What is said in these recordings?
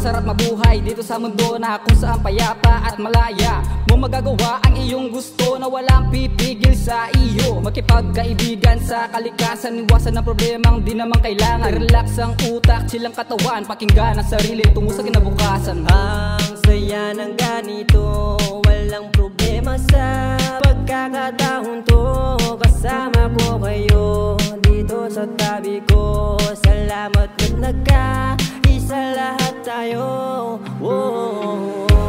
masarap mabuhay dito sa mundo na kung saan payapa at malaya mo magagawa ang iyong gusto na walang pipigil sa iyo. Makipagkaibigan sa kalikasan, iwasan ng problemang di naman kailangan. Relax ang utak, chill ang katawan, pakinggan ang sarili tungo sa kinabukasan. Ang saya ng ganito, walang problema sa pagkakataon to. Kasama ko kayo dito sa tabi ko. Salamat at nagkaisa lahat tayo.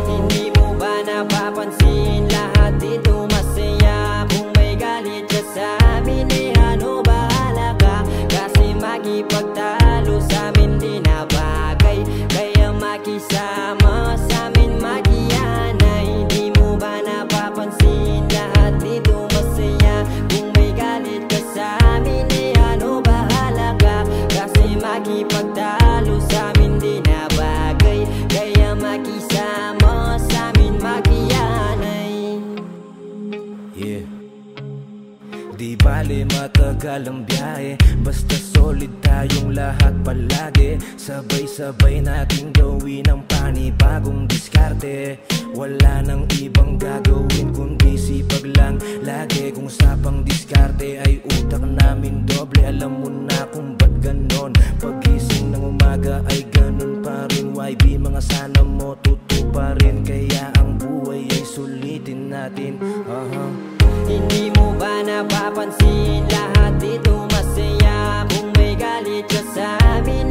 Hindi mo ba napapansin lahat dito masaya? Kung may galit ka sa amin, ano bahala ka? Kasi makipagtalo sa amin di na bagay, kaya makisama sa amin magiyanay. Hindi mo ba napapansin lahat dito masaya? Kung may galit ka sa amin, ano bahala ka? Kasi makipagtalo sa amin di na bagay, kaya makisama sa amin magiyanay. Yeah. Di bale matagal ang biyahe, basta solid tayong lahat palagi. Sabay-sabay nating gawin ang panibagong diskarte. Wala nang ibang gagawin kundi sipag lang lagi. Kung sa pang diskarte ay utak namin doble. Alam mo na kung ba't ganon, pagising ng umaga ay ganon pa rin. YB mga sana mo tuto pa rin, kaya ang buhay ay sulitin natin. Hindi mo ba napapansin lahat dito masaya? Kung may galit ka sa amin,